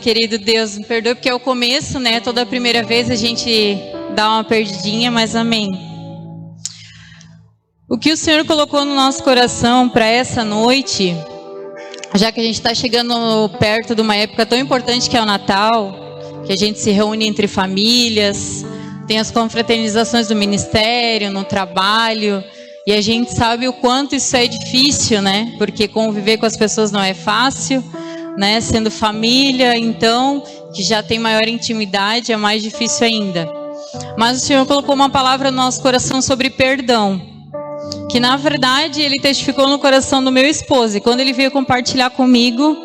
Querido Deus, me perdoe porque é o começo, né? Toda primeira vez a gente dá uma perdidinha, mas amém. O que o Senhor colocou no nosso coração para essa noite, já que a gente está chegando perto de uma época tão importante que é o Natal, que a gente se reúne entre famílias, tem as confraternizações do ministério, no trabalho, e a gente sabe o quanto isso é difícil, né? Porque conviver com as pessoas não é fácil, né? Sendo família, então, que já tem maior intimidade, é mais difícil ainda. Mas o Senhor colocou uma palavra no nosso coração sobre perdão, que na verdade Ele testificou no coração do meu esposo, e quando ele veio compartilhar comigo,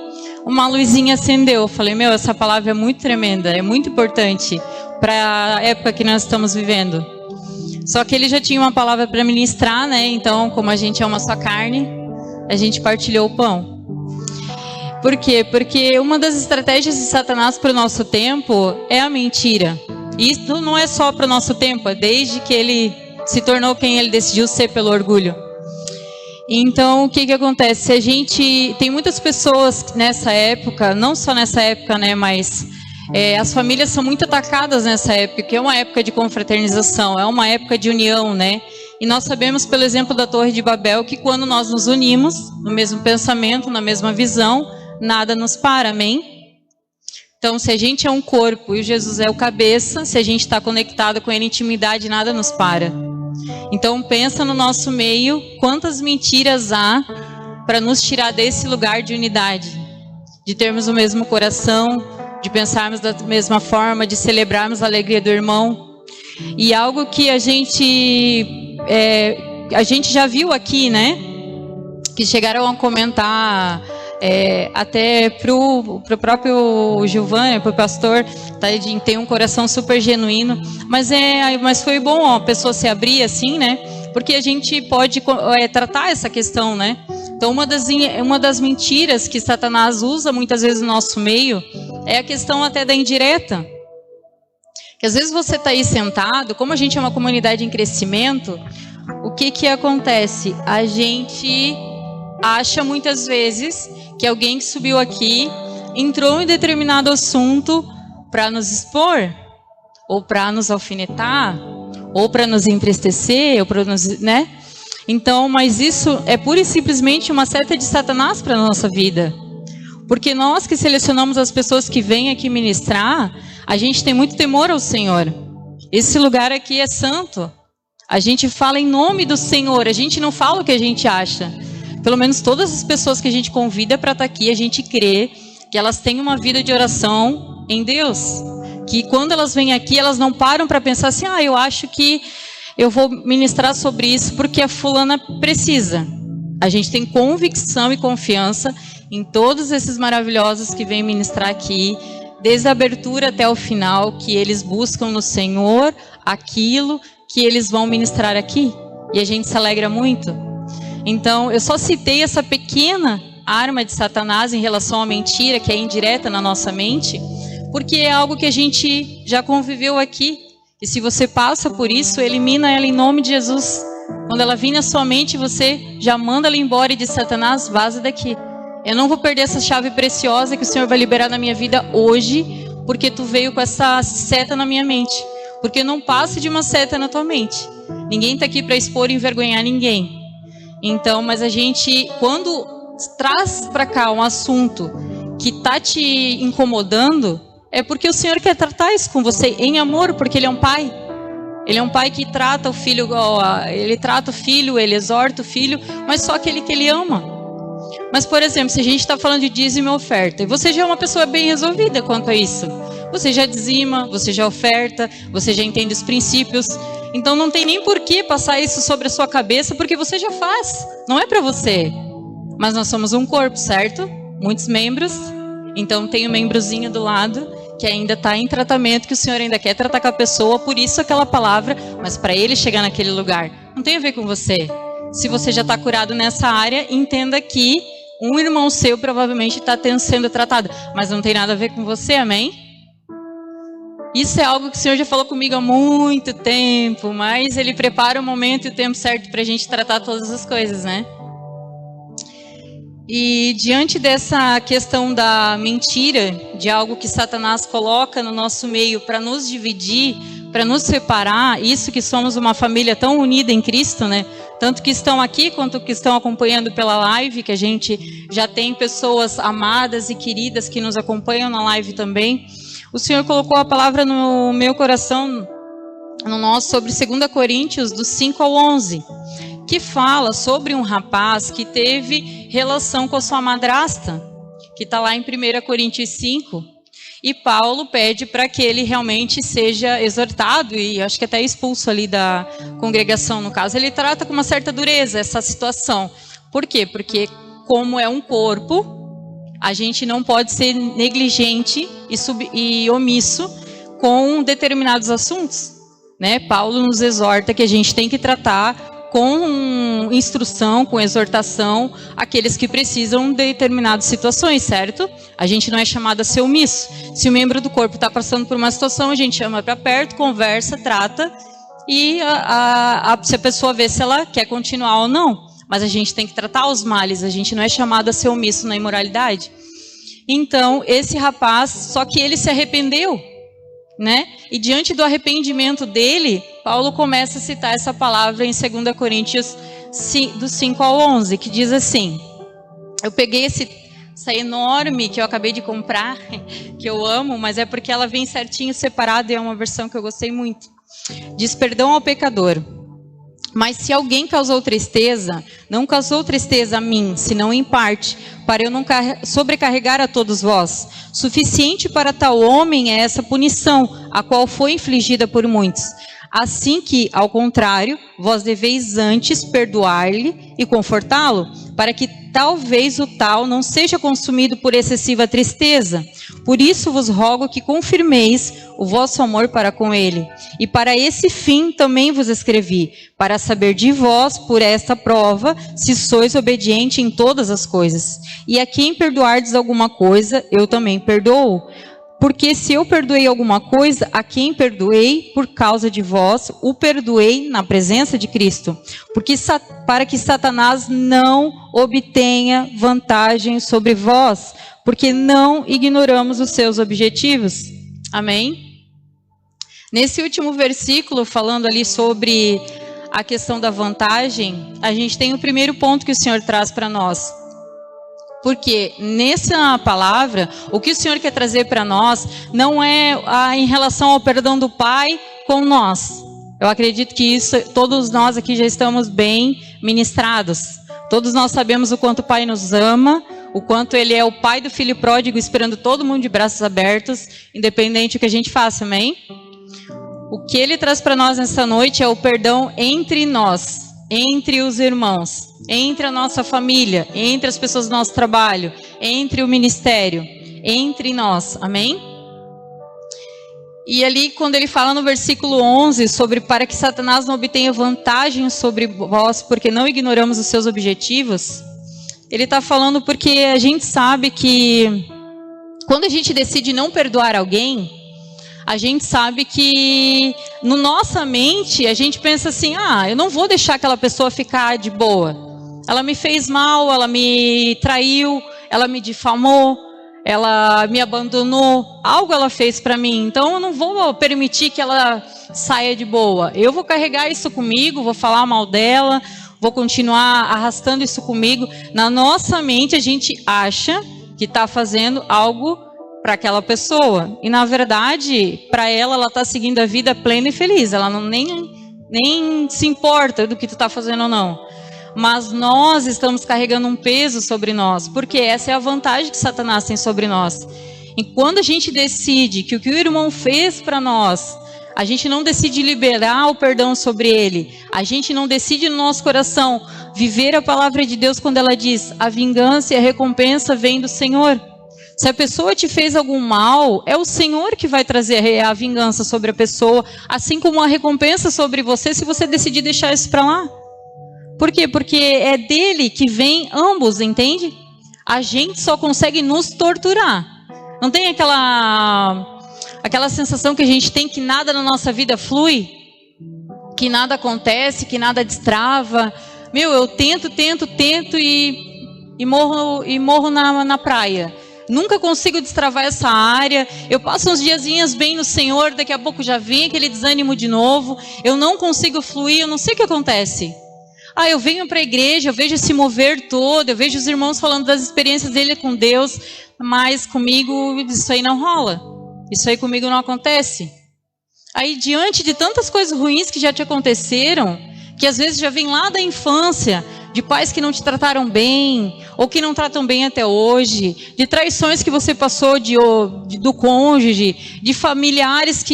uma luzinha acendeu. Eu falei, essa palavra é muito tremenda, é muito importante para a época que nós estamos vivendo. Só que ele já tinha uma palavra para ministrar, né? Então, como a gente é uma só carne, a gente partilhou o pão. Por quê? Porque uma das estratégias de Satanás para o nosso tempo é a mentira. E isso não é só para o nosso tempo, é desde que ele se tornou quem ele decidiu ser pelo orgulho. Então, o que acontece? A gente tem muitas pessoas nessa época, não só nessa época, né, mas as famílias são muito atacadas nessa época, que é uma época de confraternização, é uma época de união, né? E nós sabemos, pelo exemplo da Torre de Babel, que quando nós nos unimos no mesmo pensamento, na mesma visão, nada nos para, amém? Então, se a gente é um corpo e Jesus é o cabeça, se a gente está conectado com Ele em intimidade, nada nos para. Então, pensa no nosso meio, quantas mentiras há para nos tirar desse lugar de unidade, de termos o mesmo coração, de pensarmos da mesma forma, de celebrarmos a alegria do irmão. E algo que a gente já viu aqui, né? Que chegaram a comentar... até pro próprio Giovanni, pro pastor, tá, tem um coração super genuíno, mas foi bom a pessoa se abrir assim, né? Porque a gente pode tratar essa questão, né? Então uma das mentiras que Satanás usa muitas vezes no nosso meio é a questão até da indireta. Que às vezes você está aí sentado, como a gente é uma comunidade em crescimento, o que acontece? A gente acha muitas vezes que alguém que subiu aqui entrou em determinado assunto para nos expor, ou para nos alfinetar, ou para nos entristecer, ou para nos, né? Então, mas isso é pura e simplesmente uma seta de Satanás para a nossa vida. Porque nós que selecionamos as pessoas que vêm aqui ministrar, a gente tem muito temor ao Senhor. Esse lugar aqui é santo. A gente fala em nome do Senhor, a gente não fala o que a gente acha. Pelo menos todas as pessoas que a gente convida para estar aqui, a gente crê que elas têm uma vida de oração em Deus. Que quando elas vêm aqui, elas não param para pensar assim, eu acho que eu vou ministrar sobre isso porque a fulana precisa. A gente tem convicção e confiança em todos esses maravilhosos que vêm ministrar aqui, desde a abertura até o final, que eles buscam no Senhor aquilo que eles vão ministrar aqui. E a gente se alegra muito. Então, eu só citei essa pequena arma de Satanás em relação à mentira, que é indireta na nossa mente, porque é algo que a gente já conviveu aqui. E se você passa por isso, elimina ela em nome de Jesus. Quando ela vir na sua mente, você já manda ela embora e diz, Satanás, vaza daqui. Eu não vou perder essa chave preciosa que o Senhor vai liberar na minha vida hoje, porque tu veio com essa seta na minha mente. Porque não passe de uma seta na tua mente. Ninguém está aqui para expor e envergonhar ninguém. Então, mas a gente, quando traz para cá um assunto que está te incomodando, é porque o Senhor quer tratar isso com você em amor, porque Ele é um pai. Ele é um pai que trata o filho, ele trata o filho, ele exorta o filho, mas só aquele que ele ama. Mas, por exemplo, se a gente está falando de dízimo e oferta, e você já é uma pessoa bem resolvida quanto a isso, você já dizima, você já oferta, você já entende os princípios, então não tem nem por que passar isso sobre a sua cabeça, porque você já faz, não é para você. Mas nós somos um corpo, certo? Muitos membros, então tem um membrozinho do lado que ainda está em tratamento, que o Senhor ainda quer tratar com a pessoa, por isso aquela palavra, mas para ele chegar naquele lugar, não tem a ver com você. Se você já está curado nessa área, entenda que um irmão seu provavelmente está sendo tratado, mas não tem nada a ver com você, amém? Isso é algo que o Senhor já falou comigo há muito tempo, mas Ele prepara o momento e o tempo certo para a gente tratar todas as coisas, né? E diante dessa questão da mentira, de algo que Satanás coloca no nosso meio para nos dividir, para nos separar, isso que somos uma família tão unida em Cristo, né? Tanto que estão aqui quanto que estão acompanhando pela live, que a gente já tem pessoas amadas e queridas que nos acompanham na live também. O Senhor colocou a palavra no meu coração, no nosso, sobre 2 Coríntios, do 5 ao 11. Que fala sobre um rapaz que teve relação com a sua madrasta, que está lá em 1 Coríntios 5, e Paulo pede para que ele realmente seja exortado, e acho que até expulso ali da congregação, no caso. Ele trata com uma certa dureza essa situação. Por quê? Porque como é um corpo, a gente não pode ser negligente e omisso com determinados assuntos, né? Paulo nos exorta que a gente tem que tratar com instrução, com exortação, aqueles que precisam de determinadas situações, certo? A gente não é chamado a ser omisso. Se o membro do corpo está passando por uma situação, a gente chama para perto, conversa, trata, e se a pessoa vê se ela quer continuar ou não. Mas a gente tem que tratar os males, a gente não é chamado a ser omisso na imoralidade. Então, esse rapaz, só que ele se arrependeu, né? E diante do arrependimento dele, Paulo começa a citar essa palavra em 2 Coríntios do 5 ao 11, que diz assim: eu peguei essa enorme que eu acabei de comprar, que eu amo, mas é porque ela vem certinho separada e é uma versão que eu gostei muito. Diz: perdão ao pecador. Mas se alguém causou tristeza, não causou tristeza a mim, senão em parte, para eu não sobrecarregar a todos vós. Suficiente para tal homem é essa punição, a qual foi infligida por muitos. Assim que, ao contrário, vós deveis antes perdoar-lhe e confortá-lo, para que talvez o tal não seja consumido por excessiva tristeza. Por isso vos rogo que confirmeis o vosso amor para com ele. E para esse fim também vos escrevi, para saber de vós, por esta prova, se sois obediente em todas as coisas. E a quem perdoardes alguma coisa, eu também perdoo. Porque se eu perdoei alguma coisa, a quem perdoei por causa de vós, o perdoei na presença de Cristo. Porque para que Satanás não obtenha vantagem sobre vós, porque não ignoramos os seus objetivos. Amém? Nesse último versículo, falando ali sobre a questão da vantagem, a gente tem o primeiro ponto que o Senhor traz para nós. Porque nessa palavra, o que o Senhor quer trazer para nós não é em relação ao perdão do Pai com nós. Eu acredito que isso, todos nós aqui já estamos bem ministrados. Todos nós sabemos o quanto o Pai nos ama, o quanto Ele é o Pai do Filho Pródigo, esperando todo mundo de braços abertos, independente do que a gente faça, amém? O que Ele traz para nós nessa noite é o perdão entre nós, entre os irmãos, entre a nossa família, entre as pessoas do nosso trabalho, entre o ministério, entre nós, amém? E ali quando ele fala no versículo 11 sobre para que Satanás não obtenha vantagem sobre vós, porque não ignoramos os seus objetivos, ele está falando porque a gente sabe que quando a gente decide não perdoar alguém, a gente sabe que na nossa mente a gente pensa assim, eu não vou deixar aquela pessoa ficar de boa. Ela me fez mal, ela me traiu, ela me difamou, ela me abandonou, algo ela fez para mim, então eu não vou permitir que ela saia de boa. Eu vou carregar isso comigo, vou falar mal dela, vou continuar arrastando isso comigo. Na nossa mente a gente acha que está fazendo algo para aquela pessoa, e na verdade, para ela está seguindo a vida plena e feliz, ela nem se importa do que tu está fazendo ou não. Mas nós estamos carregando um peso sobre nós, porque essa é a vantagem que Satanás tem sobre nós. E quando a gente decide que o que o irmão fez para nós, a gente não decide liberar o perdão sobre ele, a gente não decide no nosso coração viver a palavra de Deus quando ela diz, a vingança e a recompensa vêm do Senhor. Se a pessoa te fez algum mal, é o Senhor que vai trazer a vingança sobre a pessoa, assim como a recompensa sobre você, se você decidir deixar isso para lá. Por quê? Porque é dele que vem ambos, entende? A gente só consegue nos torturar. Não tem aquela sensação que a gente tem que nada na nossa vida flui? Que nada acontece, que nada destrava. Eu tento e e morro na praia. Nunca consigo destravar essa área. Eu passo uns diazinhos bem no Senhor, daqui a pouco já vem aquele desânimo de novo. Eu não consigo fluir, eu não sei o que acontece. Eu venho para a igreja, eu vejo esse mover todo, eu vejo os irmãos falando das experiências dele com Deus, mas comigo isso aí não rola. Isso aí comigo não acontece. Aí, diante de tantas coisas ruins que já te aconteceram, que às vezes já vem lá da infância, de pais que não te trataram bem, ou que não tratam bem até hoje, de traições que você passou do cônjuge, de familiares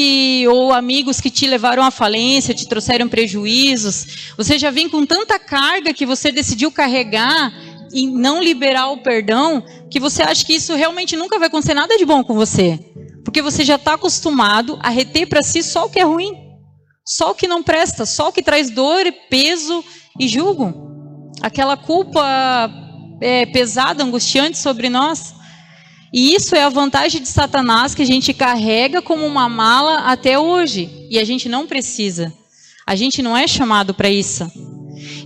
ou amigos que te levaram à falência, te trouxeram prejuízos. Você já vem com tanta carga que você decidiu carregar e não liberar o perdão, que você acha que isso realmente nunca vai acontecer nada de bom com você. Porque você já está acostumado a reter para si só o que é ruim, só o que não presta, só o que traz dor, peso e julgo. Aquela culpa pesada, angustiante sobre nós. E isso é a vantagem de Satanás, que a gente carrega como uma mala até hoje. E a gente não precisa. A gente não é chamado para isso.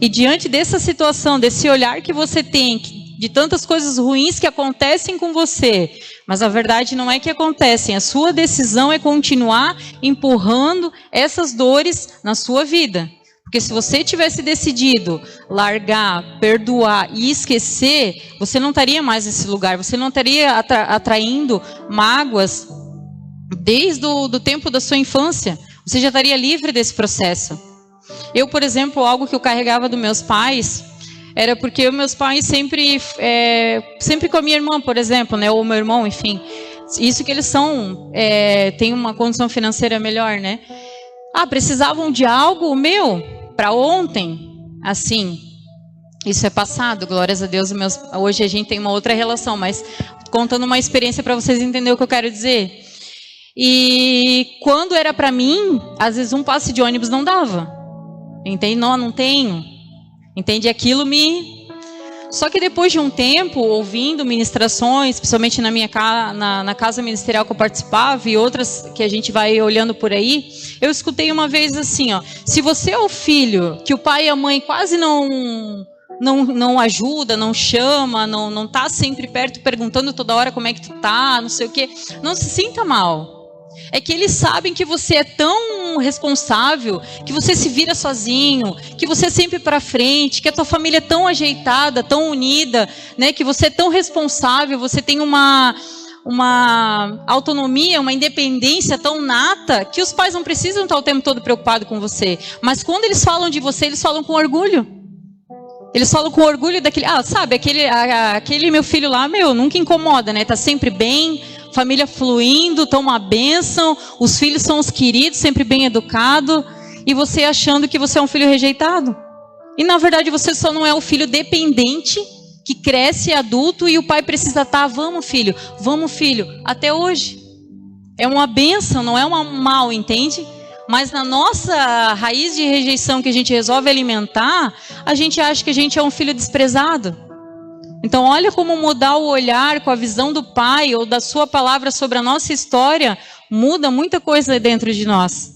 E diante dessa situação, desse olhar que você tem, de tantas coisas ruins que acontecem com você, mas a verdade não é que acontecem. A sua decisão é continuar empurrando essas dores na sua vida. Porque se você tivesse decidido largar, perdoar e esquecer, você não estaria mais nesse lugar. Você não estaria atraindo mágoas desde o tempo da sua infância. Você já estaria livre desse processo. Eu, por exemplo, algo que eu carregava dos meus pais, era porque meus pais sempre com a minha irmã, por exemplo, né, ou meu irmão, enfim. Isso que eles têm uma condição financeira melhor, né? Precisavam de algo para ontem, assim. Isso é passado, glórias a Deus. Hoje a gente tem uma outra relação, mas contando uma experiência para vocês entenderem o que eu quero dizer. E quando era para mim, às vezes um passe de ônibus não dava. Entende? Não tenho. Entende? Aquilo Só que depois de um tempo, ouvindo ministrações, principalmente na casa ministerial que eu participava e outras que a gente vai olhando por aí, eu escutei uma vez assim, se você é o filho que o pai e a mãe quase não ajuda, não chama, não tá sempre perto perguntando toda hora como é que tu tá, não sei o quê, não se sinta mal. É que eles sabem que você é tão responsável, que você se vira sozinho, que você é sempre para frente, que a tua família é tão ajeitada, tão unida, né? Que você é tão responsável, você tem uma autonomia, uma independência tão nata, que os pais não precisam estar o tempo todo preocupados com você. Mas quando eles falam de você, eles falam com orgulho. Eles falam com orgulho daquele, aquele meu filho lá, nunca incomoda, né? Tá sempre bem, família fluindo, tá uma bênção, os filhos são os queridos, sempre bem educados, e você achando que você é um filho rejeitado. E na verdade você só não é o filho dependente, que cresce adulto e o pai precisa estar, vamos filho, até hoje. É uma bênção, não é um mal, entende? Mas na nossa raiz de rejeição que a gente resolve alimentar, a gente acha que a gente é um filho desprezado. Então olha como mudar o olhar com a visão do Pai ou da sua palavra sobre a nossa história, muda muita coisa dentro de nós.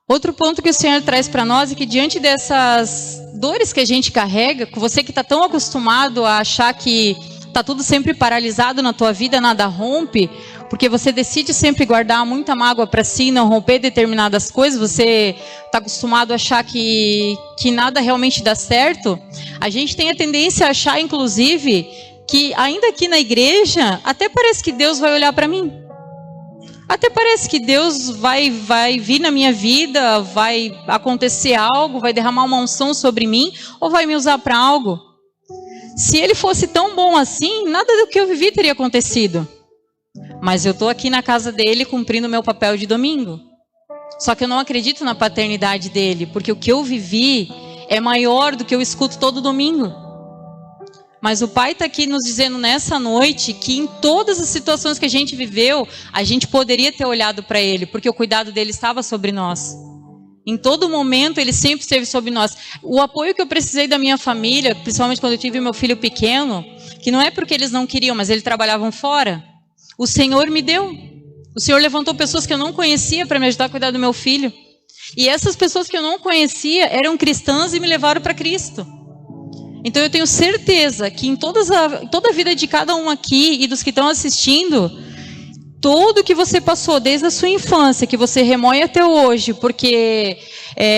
Outro ponto que o Senhor traz para nós é que diante dessas dores que a gente carrega, com você que está tão acostumado a achar que está tudo sempre paralisado na tua vida, nada rompe, porque você decide sempre guardar muita mágoa para si, não romper determinadas coisas, você está acostumado a achar que nada realmente dá certo, a gente tem a tendência a achar, inclusive, que ainda aqui na igreja, até parece que Deus vai olhar para mim. Até parece que Deus vai vir na minha vida, vai acontecer algo, vai derramar uma unção sobre mim, ou vai me usar para algo. Se Ele fosse tão bom assim, nada do que eu vivi teria acontecido. Mas eu estou aqui na casa dele cumprindo o meu papel de domingo. Só que eu não acredito na paternidade dele, porque o que eu vivi é maior do que eu escuto todo domingo. Mas o Pai está aqui nos dizendo nessa noite que em todas as situações que a gente viveu, a gente poderia ter olhado para Ele, porque o cuidado dele estava sobre nós. Em todo momento, Ele sempre esteve sobre nós. O apoio que eu precisei da minha família, principalmente quando eu tive meu filho pequeno, que não é porque eles não queriam, mas eles trabalhavam fora, o Senhor me deu. O Senhor levantou pessoas que eu não conhecia para me ajudar a cuidar do meu filho. E essas pessoas que eu não conhecia eram cristãs e me levaram para Cristo. Então eu tenho certeza que em toda a vida de cada um aqui e dos que estão assistindo, tudo que você passou desde a sua infância, que você remoe até hoje, porque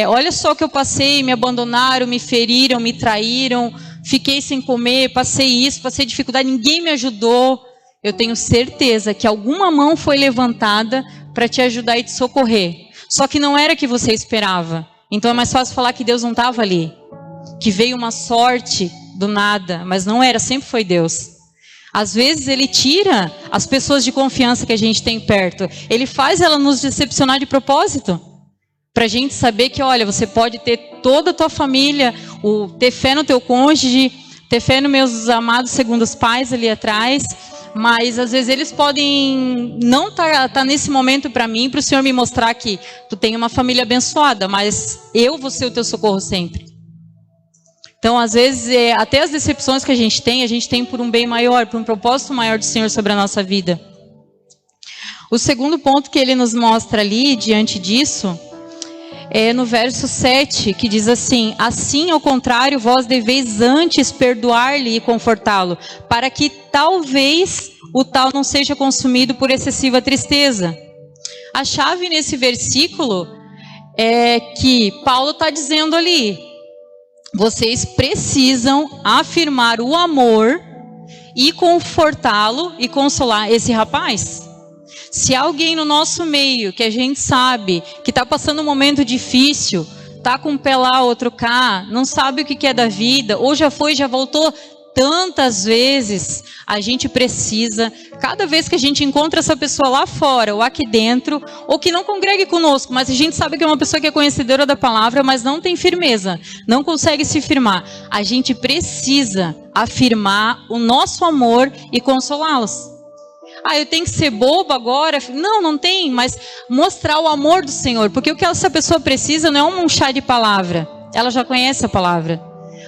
olha só o que eu passei, me abandonaram, me feriram, me traíram, fiquei sem comer, passei isso, passei dificuldade, ninguém me ajudou. Eu tenho certeza que alguma mão foi levantada para te ajudar e te socorrer. Só que não era o que você esperava. Então é mais fácil falar que Deus não estava ali. Que veio uma sorte do nada, mas não era, sempre foi Deus. Às vezes Ele tira as pessoas de confiança que a gente tem perto. Ele faz ela nos decepcionar de propósito. Para a gente saber que, olha, você pode ter toda a tua família, ter fé no teu cônjuge, ter fé nos meus amados segundos pais ali atrás, mas às vezes eles podem não tá nesse momento para mim, para o Senhor me mostrar que tu tem uma família abençoada, mas eu vou ser o teu socorro sempre. Então, às vezes, até as decepções que a gente tem por um bem maior, por um propósito maior do Senhor sobre a nossa vida. O segundo ponto que ele nos mostra ali, diante disso, é no verso 7, que diz assim: assim, ao contrário, vós deveis antes perdoar-lhe e confortá-lo, para que talvez o tal não seja consumido por excessiva tristeza. A chave nesse versículo é que Paulo está dizendo ali: vocês precisam afirmar o amor e confortá-lo e consolar esse rapaz. Se alguém no nosso meio, que a gente sabe, que está passando um momento difícil, está com um pé lá, outro cá, não sabe o que é da vida, ou já foi, já voltou tantas vezes, a gente precisa, cada vez que a gente encontra essa pessoa lá fora, ou aqui dentro, ou que não congregue conosco, mas a gente sabe que é uma pessoa que é conhecedora da palavra, mas não tem firmeza, não consegue se firmar, a gente precisa afirmar o nosso amor e consolá-los. Ah, eu tenho que ser bobo agora? Não, não tem, mas mostrar o amor do Senhor, porque o que essa pessoa precisa não é um chá de palavra, ela já conhece a palavra.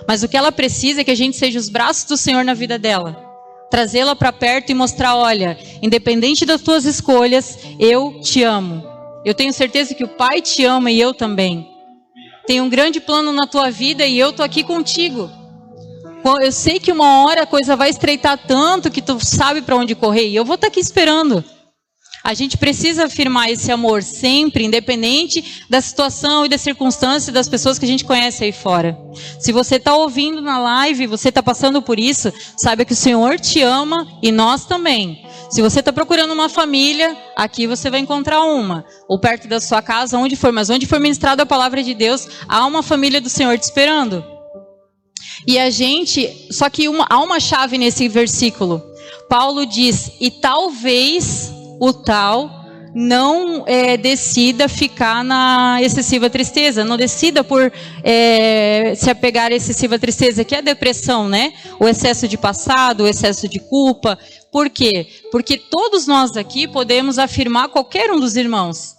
Mas o que ela precisa é que a gente seja os braços do Senhor na vida dela. Trazê-la para perto e mostrar, olha, independente das tuas escolhas, eu te amo. Eu tenho certeza que o Pai te ama e eu também. Tem um grande plano na tua vida e eu estou aqui contigo. Eu sei que uma hora a coisa vai estreitar tanto que tu sabe para onde correr e eu vou estar aqui esperando. A gente precisa afirmar esse amor sempre, independente da situação e da circunstância das pessoas que a gente conhece aí fora. Se você está ouvindo na live, você está passando por isso, saiba que o Senhor te ama e nós também. Se você está procurando uma família, aqui você vai encontrar uma. Ou perto da sua casa, onde for, mas onde for ministrada a palavra de Deus, há uma família do Senhor te esperando. E a gente, só que há uma chave nesse versículo. Paulo diz, e talvez o tal não decida ficar na excessiva tristeza, não decida por se apegar à excessiva tristeza, que é a depressão, né? O excesso de passado, o excesso de culpa. Por quê? Porque todos nós aqui podemos afirmar qualquer um dos irmãos.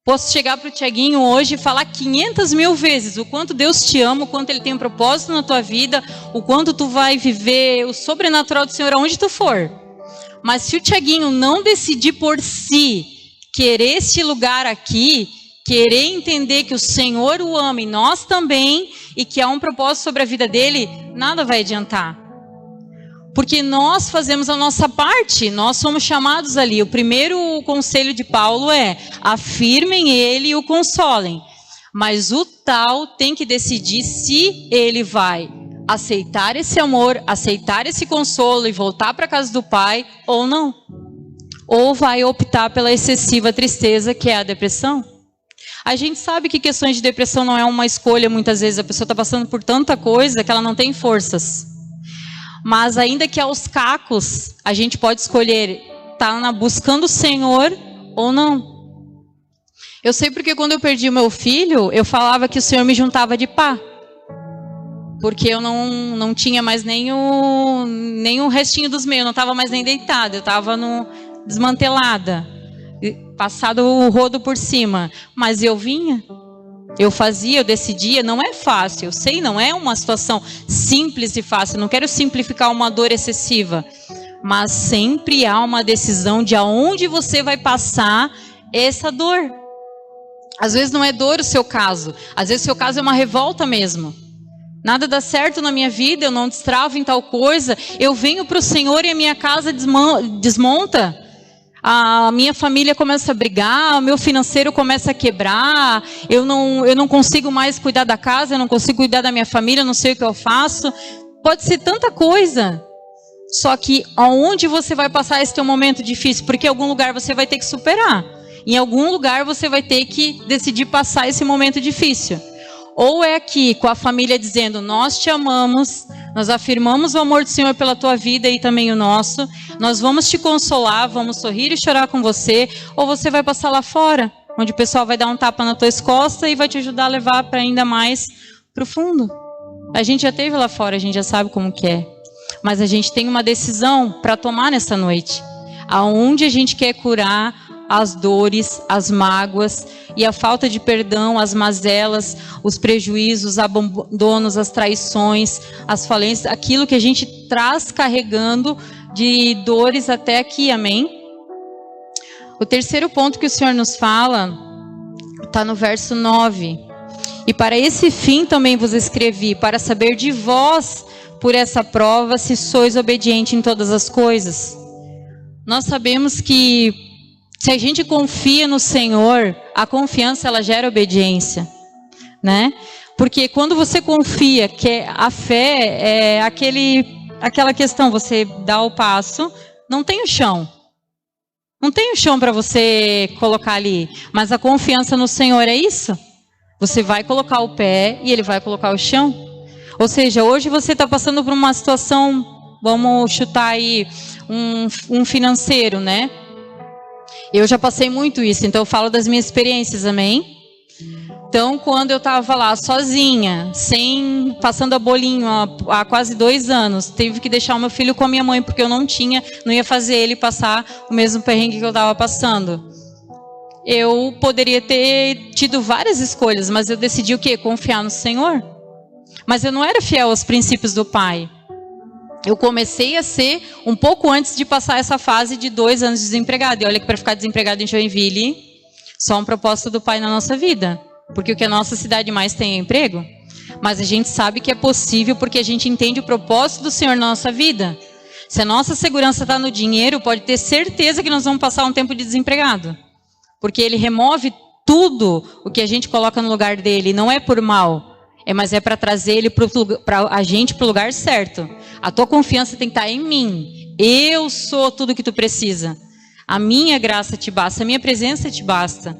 Posso chegar para o Tiaguinho hoje e falar 500 mil vezes o quanto Deus te ama, o quanto Ele tem um propósito na tua vida, o quanto tu vai viver o sobrenatural do Senhor aonde tu for. Mas se o Tiaguinho não decidir por si, querer este lugar aqui, querer entender que o Senhor o ama e nós também, e que há um propósito sobre a vida dele, nada vai adiantar. Porque nós fazemos a nossa parte, nós somos chamados ali. O primeiro conselho de Paulo é, afirmem ele e o consolem. Mas o tal tem que decidir se ele vai aceitar esse amor, aceitar esse consolo e voltar para a casa do Pai ou não. Ou vai optar pela excessiva tristeza, que é a depressão. A gente sabe que questões de depressão não é uma escolha, muitas vezes a pessoa está passando por tanta coisa que ela não tem forças. Mas ainda que aos cacos, a gente pode escolher estar buscando o Senhor ou não. Eu sei porque quando eu perdi o meu filho, eu falava que o Senhor me juntava de pá. Porque eu não tinha mais nem o restinho dos meus, eu não estava mais nem deitada, eu estava desmantelada, passado o rodo por cima. Mas eu vinha. Eu fazia, eu decidia, não é fácil, eu sei, não é uma situação simples e fácil, não quero simplificar uma dor excessiva, mas sempre há uma decisão de aonde você vai passar essa dor. Às vezes não é dor o seu caso, às vezes o seu caso é uma revolta mesmo. Nada dá certo na minha vida, eu não destravo em tal coisa. Eu venho para o Senhor e a minha casa desmonta. A minha família começa a brigar, o meu financeiro começa a quebrar. Eu não consigo mais cuidar da casa, eu não consigo cuidar da minha família, eu não sei o que eu faço. Pode ser tanta coisa. Só que aonde você vai passar esse teu momento difícil? Porque em algum lugar você vai ter que superar. Em algum lugar você vai ter que decidir passar esse momento difícil. Ou é aqui com a família dizendo, nós te amamos, nós afirmamos o amor do Senhor pela tua vida e também o nosso, nós vamos te consolar, vamos sorrir e chorar com você, ou você vai passar lá fora, onde o pessoal vai dar um tapa nas tuas costas e vai te ajudar a levar para ainda mais para o fundo. A gente já esteve lá fora, a gente já sabe como que é. Mas a gente tem uma decisão para tomar nessa noite. Aonde a gente quer curar as dores, as mágoas e a falta de perdão, as mazelas, os prejuízos, os abandonos, as traições, as falências, aquilo que a gente traz carregando de dores até aqui, amém? O terceiro ponto que o Senhor nos fala está no verso 9. E para esse fim também vos escrevi, para saber de vós por essa prova se sois obedientes em todas as coisas. Nós sabemos que se a gente confia no Senhor, a confiança ela gera obediência, né? Porque quando você confia, que a fé é aquela questão, você dá o passo, não tem o chão. Não tem o chão para você colocar ali, mas a confiança no Senhor é isso. Você vai colocar o pé e Ele vai colocar o chão. Ou seja, hoje você está passando por uma situação, vamos chutar aí, um financeiro, né? Eu já passei muito isso, então eu falo das minhas experiências, amém? Então, quando eu estava lá sozinha, passando a bolinho há quase 2 anos, tive que deixar o meu filho com a minha mãe, porque eu não ia fazer ele passar o mesmo perrengue que eu estava passando. Eu poderia ter tido várias escolhas, mas eu decidi o quê? Confiar no Senhor. Mas eu não era fiel aos princípios do Pai. Eu comecei a ser um pouco antes de passar essa fase de 2 anos de desempregado. E olha que para ficar desempregado em Joinville, só um propósito do Pai na nossa vida. Porque o que a nossa cidade mais tem é emprego. Mas a gente sabe que é possível porque a gente entende o propósito do Senhor na nossa vida. Se a nossa segurança está no dinheiro, pode ter certeza que nós vamos passar um tempo de desempregado. Porque Ele remove tudo o que a gente coloca no lugar dele. Não é por mal. Mas é para trazer ele para a gente para o lugar certo. A tua confiança tem que estar em mim. Eu sou tudo que tu precisa. A minha graça te basta, a minha presença te basta,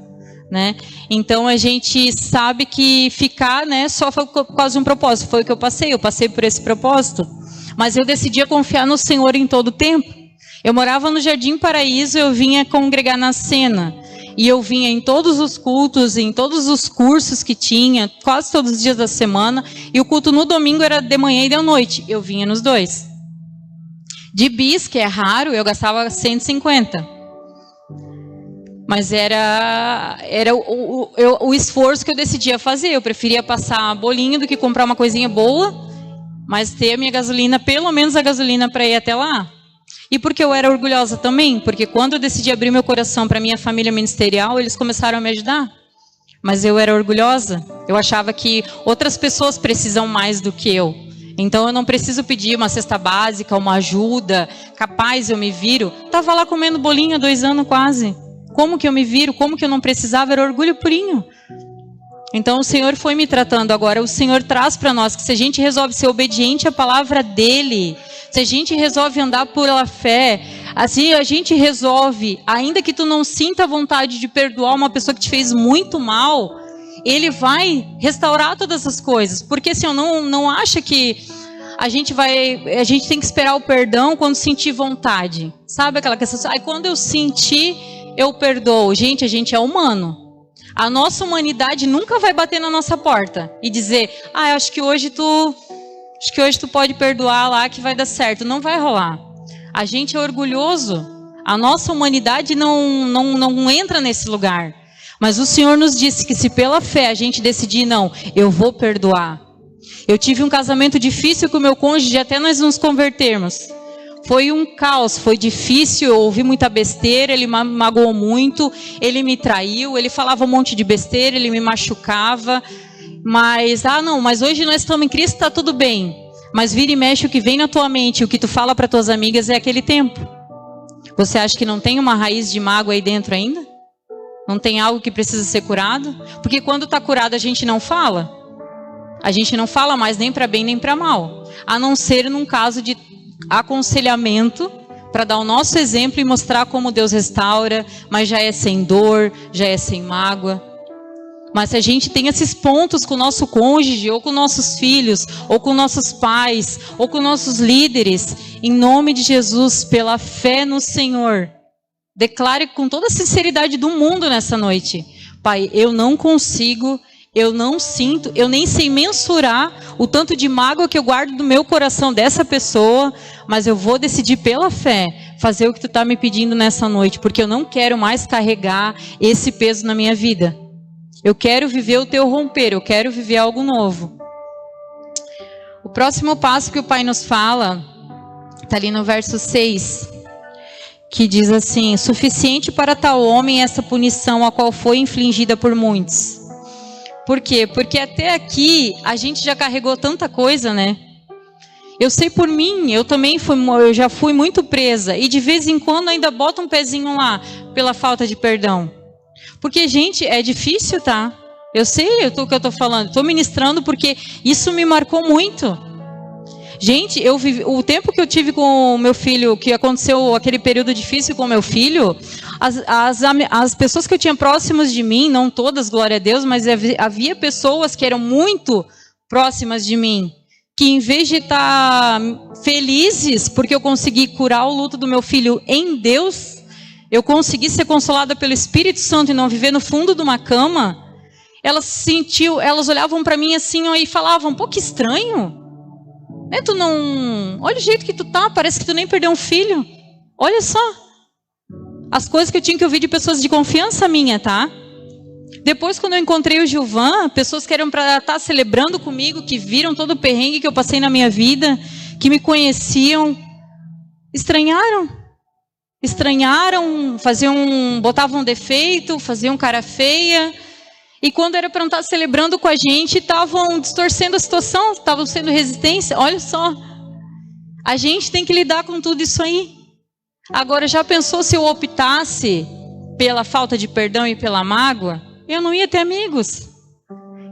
né? Então a gente sabe que ficar, né, só foi por causa de um propósito. Foi o que eu passei por esse propósito. Mas eu decidi confiar no Senhor em todo o tempo. Eu morava no Jardim Paraíso, eu vinha congregar na Sena. E eu vinha em todos os cultos, em todos os cursos que tinha, quase todos os dias da semana. E o culto no domingo era de manhã e de noite. Eu vinha nos 2. De bis, que é raro, eu gastava 150. Mas era o esforço que eu decidia fazer. Eu preferia passar bolinho do que comprar uma coisinha boa, mas ter a minha gasolina, pelo menos a gasolina para ir até lá. E porque eu era orgulhosa também, porque quando eu decidi abrir meu coração para minha família ministerial, eles começaram a me ajudar. Mas eu era orgulhosa, eu achava que outras pessoas precisam mais do que eu. Então eu não preciso pedir uma cesta básica, uma ajuda, capaz eu me viro. Estava lá comendo bolinho há 2 anos quase. Como que eu me viro? Como que eu não precisava? Era orgulho purinho. Então o Senhor foi me tratando agora. O Senhor traz para nós que se a gente resolve ser obediente à palavra dEle, se a gente resolve andar pela fé, assim a gente resolve, ainda que tu não sinta vontade de perdoar uma pessoa que te fez muito mal, Ele vai restaurar todas essas coisas. Porque assim, não acha que a gente tem que esperar o perdão quando sentir vontade. Sabe aquela questão? Quando eu sentir, eu perdoo. Gente, a gente é humano. A nossa humanidade nunca vai bater na nossa porta e dizer, acho que hoje tu pode perdoar lá que vai dar certo. Não vai rolar. A gente é orgulhoso. A nossa humanidade não entra nesse lugar. Mas o Senhor nos disse que se pela fé a gente decidir, não, eu vou perdoar. Eu tive um casamento difícil com o meu cônjuge até nós nos convertermos. Foi um caos, foi difícil, eu ouvi muita besteira, ele me magoou muito, ele me traiu, ele falava um monte de besteira, ele me machucava. Mas, não, mas hoje nós estamos em Cristo, está tudo bem. Mas vira e mexe, o que vem na tua mente, o que tu fala para tuas amigas é aquele tempo. Você acha que não tem uma raiz de mágoa aí dentro ainda? Não tem algo que precisa ser curado? Porque quando está curado a gente não fala. A gente não fala mais nem para bem nem para mal. A não ser num caso de aconselhamento, para dar o nosso exemplo e mostrar como Deus restaura, mas já é sem dor, já é sem mágoa. Mas se a gente tem esses pontos com o nosso cônjuge, ou com nossos filhos, ou com nossos pais, ou com nossos líderes, em nome de Jesus, pela fé no Senhor, declare com toda a sinceridade do mundo nessa noite: Pai, eu não consigo, eu não sinto, eu nem sei mensurar o tanto de mágoa que eu guardo do meu coração dessa pessoa, mas eu vou decidir pela fé fazer o que tu está me pedindo nessa noite, porque eu não quero mais carregar esse peso na minha vida. Eu quero viver o teu romper, eu quero viver algo novo. O próximo passo que o Pai nos fala, está ali no verso 6, que diz assim: suficiente para tal homem essa punição a qual foi infligida por muitos. Por quê? Porque até aqui a gente já carregou tanta coisa, né? Eu sei por mim, eu já fui muito presa, e de vez em quando ainda boto um pezinho lá, pela falta de perdão. Porque, gente, é difícil, tá? Eu sei o que eu estou falando. Estou ministrando porque isso me marcou muito. Gente, o tempo que eu tive com o meu filho, que aconteceu aquele período difícil com o meu filho, as pessoas que eu tinha próximas de mim, não todas, glória a Deus, mas havia pessoas que eram muito próximas de mim, que em vez de estar felizes porque eu consegui curar o luto do meu filho em Deus, eu consegui ser consolada pelo Espírito Santo e não viver no fundo de uma cama, elas olhavam para mim assim e falavam: pô, que estranho. Né, tu não... Olha o jeito que tu tá, parece que tu nem perdeu um filho. Olha só. As coisas que eu tinha que ouvir de pessoas de confiança minha, tá? Depois, quando eu encontrei o Gilvan, pessoas que eram para estar celebrando comigo, que viram todo o perrengue que eu passei na minha vida, que me conheciam, estranharam, botavam um defeito, faziam cara feia, e quando era para não estar celebrando com a gente, estavam distorcendo a situação, estavam sendo resistência. Olha só, a gente tem que lidar com tudo isso aí. Agora, já pensou se eu optasse pela falta de perdão e pela mágoa? Eu não ia ter amigos.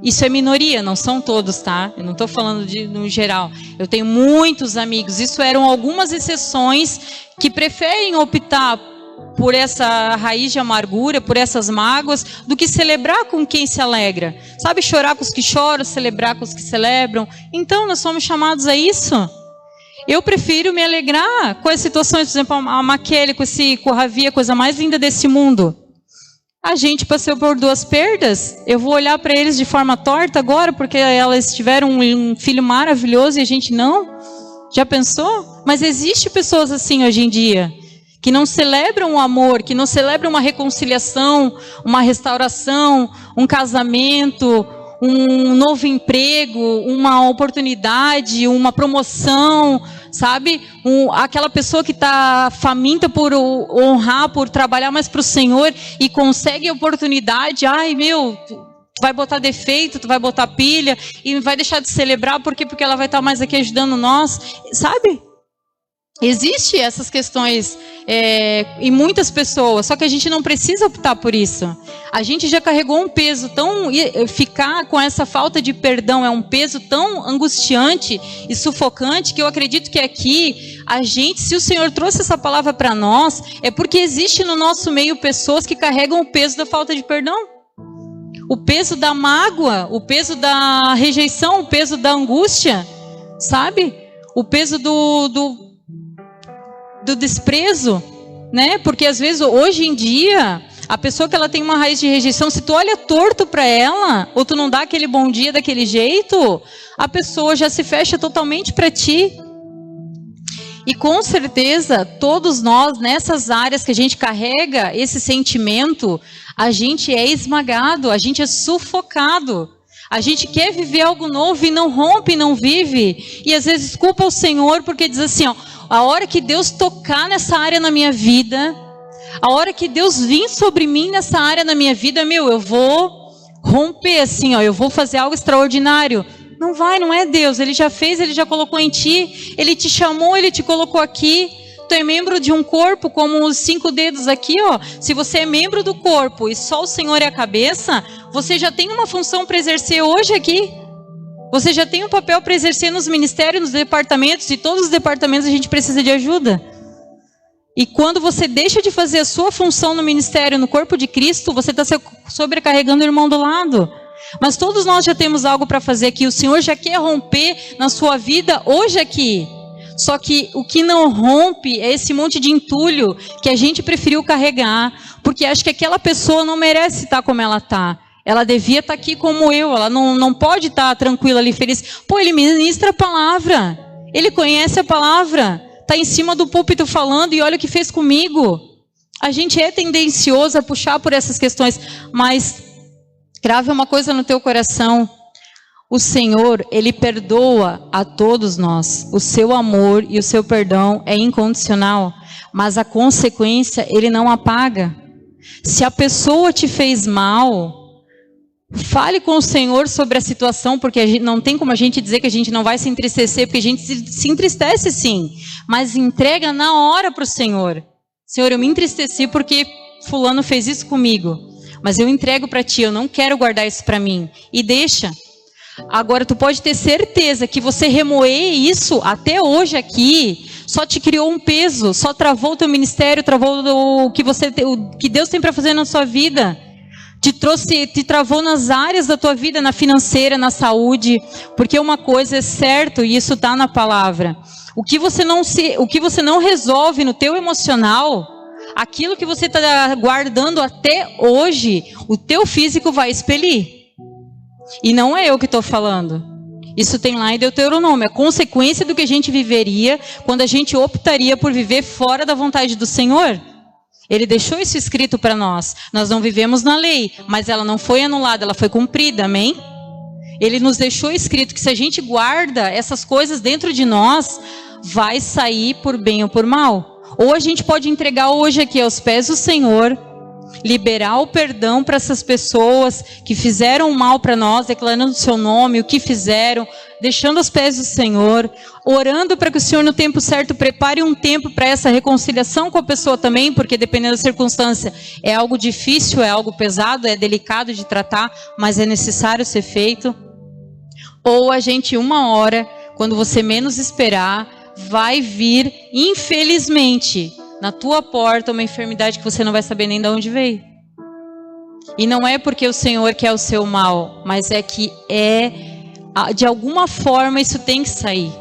Isso é minoria, não são todos, tá? Eu não estou falando no geral. Eu tenho muitos amigos. Isso eram algumas exceções que preferem optar por essa raiz de amargura, por essas mágoas, do que celebrar com quem se alegra. Sabe, chorar com os que choram, celebrar com os que celebram. Então, nós somos chamados a isso. Eu prefiro me alegrar com as situações, por exemplo, a Maquele com o Ravi, a coisa mais linda desse mundo. A gente passou por 2 perdas. Eu vou olhar para eles de forma torta agora, porque elas tiveram um filho maravilhoso e a gente não? Já pensou? Mas existe pessoas assim hoje em dia, que não celebram o amor, que não celebram uma reconciliação, uma restauração, um casamento, um novo emprego, uma oportunidade, uma promoção, sabe? Aquela pessoa que está faminta por honrar, por trabalhar mais para o Senhor e consegue a oportunidade. Ai, meu, tu vai botar defeito, tu vai botar pilha e vai deixar de celebrar porque ela vai estar mais aqui ajudando nós, sabe? Existem essas questões em muitas pessoas, só que a gente não precisa optar por isso. A gente já carregou um peso tão... Ficar com essa falta de perdão é um peso tão angustiante e sufocante que eu acredito que aqui, se o Senhor trouxe essa palavra para nós, é porque existe no nosso meio pessoas que carregam o peso da falta de perdão. O peso da mágoa, o peso da rejeição, o peso da angústia, sabe? O peso do desprezo, né? Porque às vezes, hoje em dia, a pessoa que ela tem uma raiz de rejeição, se tu olha torto para ela, ou tu não dá aquele bom dia daquele jeito, a pessoa já se fecha totalmente para ti. E com certeza, todos nós, nessas áreas que a gente carrega esse sentimento, a gente é esmagado, a gente é sufocado. A gente quer viver algo novo e não rompe, não vive. E às vezes culpa o Senhor porque diz assim, ó, a hora que Deus tocar nessa área na minha vida, a hora que Deus vir sobre mim nessa área na minha vida, eu vou romper assim, ó, eu vou fazer algo extraordinário. Não vai, não é Deus. Ele já fez, Ele já colocou em ti. Ele te chamou, Ele te colocou aqui. Tu é membro de um corpo, como os 5 dedos aqui, ó. Se você é membro do corpo e só o Senhor é a cabeça, você já tem uma função para exercer hoje aqui. Você já tem um papel para exercer nos ministérios, nos departamentos. E todos os departamentos a gente precisa de ajuda. E quando você deixa de fazer a sua função no ministério, no corpo de Cristo, você está sobrecarregando o irmão do lado. Mas todos nós já temos algo para fazer aqui. O Senhor já quer romper na sua vida hoje aqui. Só que o que não rompe é esse monte de entulho que a gente preferiu carregar, porque acha que aquela pessoa não merece estar como ela está. Ela devia estar aqui como eu. Ela não pode estar tranquila ali, feliz. Pô, ele ministra a palavra. Ele conhece a palavra. Está em cima do púlpito falando e olha o que fez comigo. A gente é tendencioso a puxar por essas questões, mas grave uma coisa no teu coração. O Senhor, Ele perdoa a todos nós. O seu amor e o seu perdão é incondicional, mas a consequência Ele não apaga. Se a pessoa te fez mal, fale com o Senhor sobre a situação, porque não tem como a gente dizer que a gente não vai se entristecer, porque a gente se entristece sim, mas entrega na hora para o Senhor. Senhor, eu me entristeci porque fulano fez isso comigo, mas eu entrego para ti, eu não quero guardar isso para mim. E deixa. Agora, tu pode ter certeza que você remoer isso até hoje aqui, só te criou um peso, só travou o teu ministério, travou o que Deus tem para fazer na sua vida. Te travou nas áreas da tua vida, na financeira, na saúde, porque uma coisa é certo, e isso está na palavra. O que você não resolve no teu emocional, aquilo que você está guardando até hoje, o teu físico vai expelir. E não é eu que estou falando. Isso tem lá em Deuteronômio. É consequência do que a gente viveria quando a gente optaria por viver fora da vontade do Senhor. Ele deixou isso escrito para nós. Nós não vivemos na lei, mas ela não foi anulada, ela foi cumprida, amém? Ele nos deixou escrito que se a gente guarda essas coisas dentro de nós, vai sair por bem ou por mal. Ou a gente pode entregar hoje aqui aos pés do Senhor, liberar o perdão para essas pessoas que fizeram mal para nós, declarando o seu nome, o que fizeram, deixando aos pés do Senhor, orando para que o Senhor no tempo certo prepare um tempo para essa reconciliação com a pessoa também, porque dependendo da circunstância é algo difícil, é algo pesado, é delicado de tratar, mas é necessário ser feito. Ou a gente, uma hora, quando você menos esperar, vai vir, infelizmente, na tua porta uma enfermidade que você não vai saber nem de onde veio. E não é porque o Senhor quer o seu mal, mas é que de alguma forma isso tem que sair.